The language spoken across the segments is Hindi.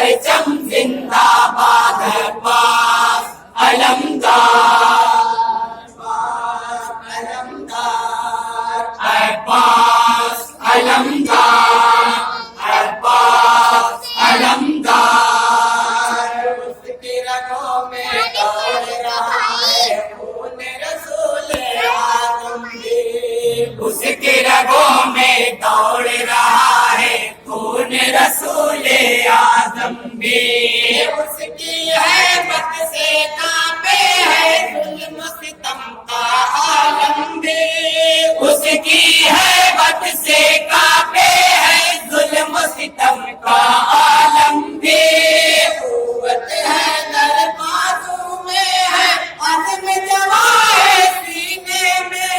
परचम जिंदाबाद अब्बास अलमदार, अब्बास अलमदार, अब्बास अलमदार। उसकी रगों में दौड़ रहा है खून रसूल आज़म भी, उसकी रगों में दौड़ रहा है खून रसूल आज़म भी। उसकी हैबत से कांपे है जुल्म सितम का आलम भी, उसकी हैबत से कांपे है जुल्म सितम का आलम भी। कुव्वत है दर बाजू में है अज़्म जवां है सीने में,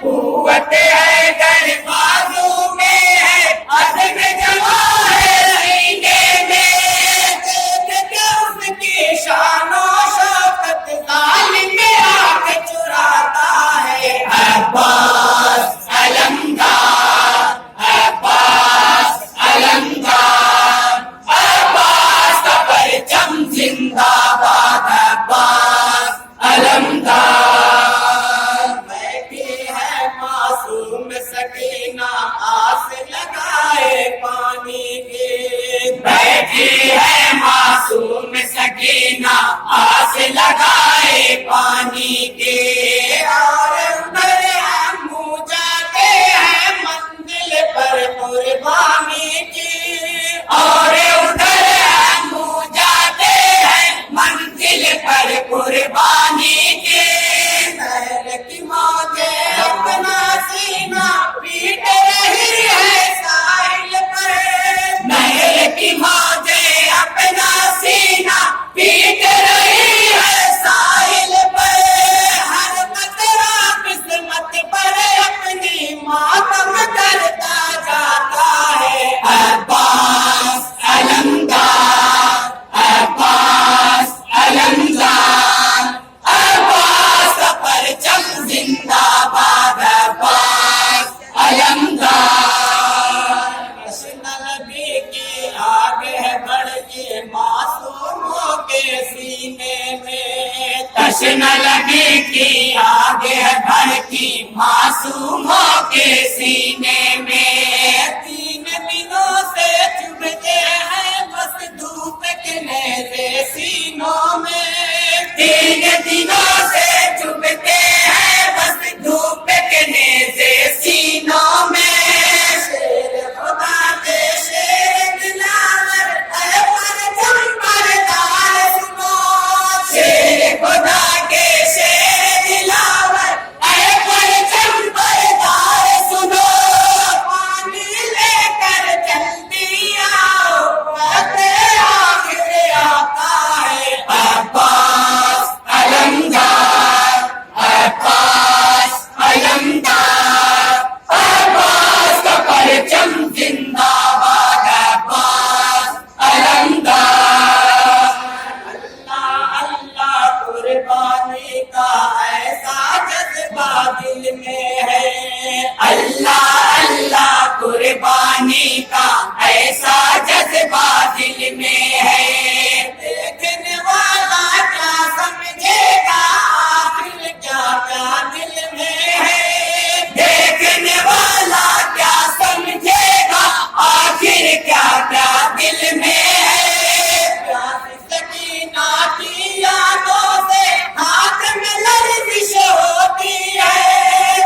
कुव्वत है दर बाजू में है अज़्म जवां है सीने में। देख के उसकी शानो शौकत ज़ालिम आँख चुराता है अब्बास अलमदार, अब्बास अलमदार, अब्बास का परचम जिंदाबाद अब्बास अलमदार। बैठी है मासूम सकीना आस लगाए पानी की, बैठी है मासूम सकीना आस लगाए पानी की। और उधर हम मुँह जाते हैं मंजिल पर कुर्बानी की, और उधर हम मुँह जाते हैं मंजिल पर कुर्बानी की। नहर की मौजें अपना सीना पीट रही है साहिल पर, नहर की मौजें अपना सीना पीट रही है साहिल पर। हर कतरा किस्मत पर अपनी मातम करता जाता है अब्बास अलमदार, अब्बास अलमदार, अब्बास का परचम जिंदाबाद अब्बास अलमदार। नबी की आग है बढ़ती मासूमों के सीने में, तशना नबी की आग है बढ़ती मासूमों के सीने में। 3 दिनों से चुभते हैं बस धूप के नेज़े सीनों में, 3 दिनों से चुभते हैं बस धूप के नेज़े सीनों में। शेर खुदा के शेर दिलावर है परचम बरदार सुनो, शेर खुदा के शेर दिलावर है परचम बरदार सुनो। पानी लेकर जल्दी आओ वक्त आखिर आता है अब्बास अलमदार, अब्बास अलमदार, अब्बास का परचम जिंदाबाद अब्बास अलमदार। अल्लाह अल्लाह कुर्बानी का ऐसा जज्बा दिल में है, अल्लाह अल्लाह कुर्बानी का ऐसा जज्बा दिल में है। देखने वाला क्या समझेगा आखिर क्या क्या दिल में है, देखने वाला क्या समझेगा आखिर क्या क्या दिल में है। प्यासी सकीना की यादों से हाथ में लर्जिश होती है,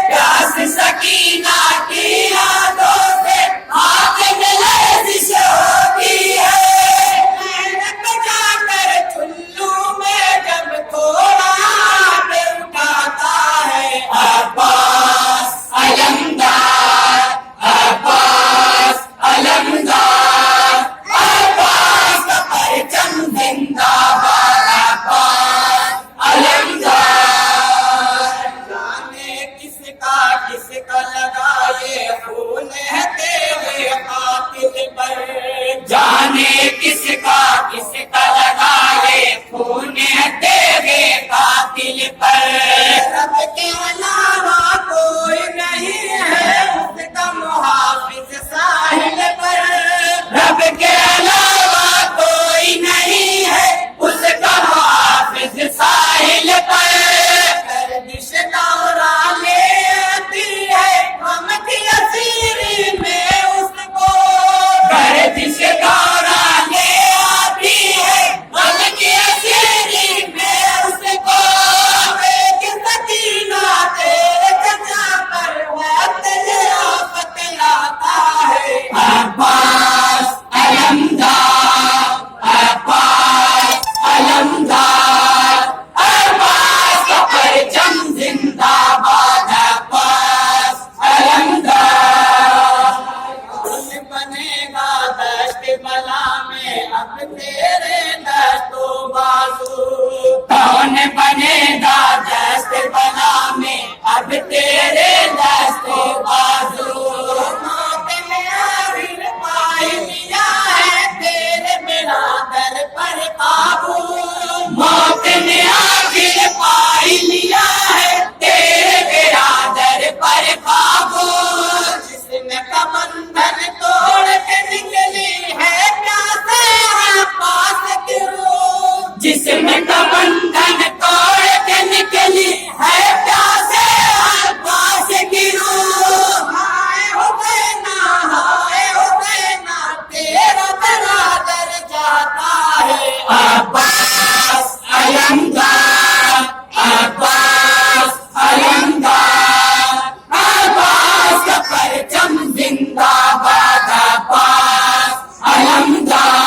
प्यासी सकीना की यादों से हाथ में लर्जिश होती है। मेहनत जाकर चुल्लू में जब थोड़ा आग उठाता है अब्बास अलमदार, अब्बास अलमदार, अब्बास का परचम जिंदाबाद अब्बास अलमदार। जाने किसका लगा ये खून है तेरे कातिल पर, जाने किसका लगा ये खून है तेरे कातिल पर। रब के अलावा कोई नहीं है उसका मुहाफिज साहिल पर, रब के अलावा कोई तेरे दस्तो बाजू। कौन बनेगा दस्त बला में अब तेरे दस्तो बाजू। मौत ने आखिर पाई लिया है तेरे बिरादर पर काबू। मौत ने आखिर पाई लिया है तेरे बिरादर पर काबू। जिस्म का बंधन तोड़ के निकली है प्यासे पास की रूह। जिस्म का बंधन तोड़ के निकली है प्यासे पास की रूह। हाय हुसैना तेरा बरादर जाता है। अब्बास अलमदार, अब्बास अलमदार, अब्बास का परचम जिंदाबाद, अब्बास अलमदार।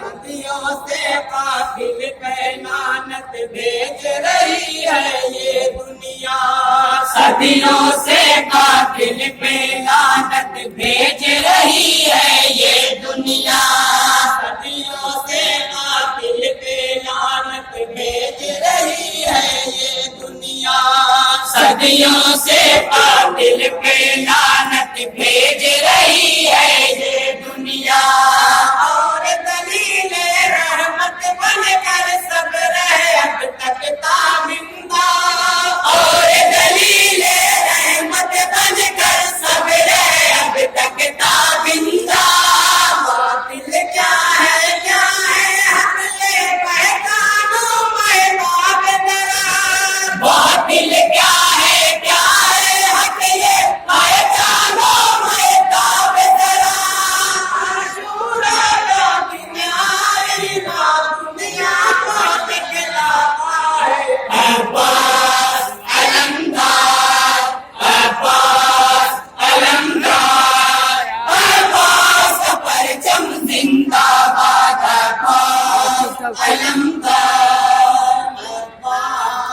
सदियों से काफिल पैनानत भेज रही है ये दुनिया। सदियों से काफिल पैनानत भेज रही है ये दुनिया। सदियों से काफिल पैनानत भेज रही है ये दुनिया। सदियों से काफिल पैनानत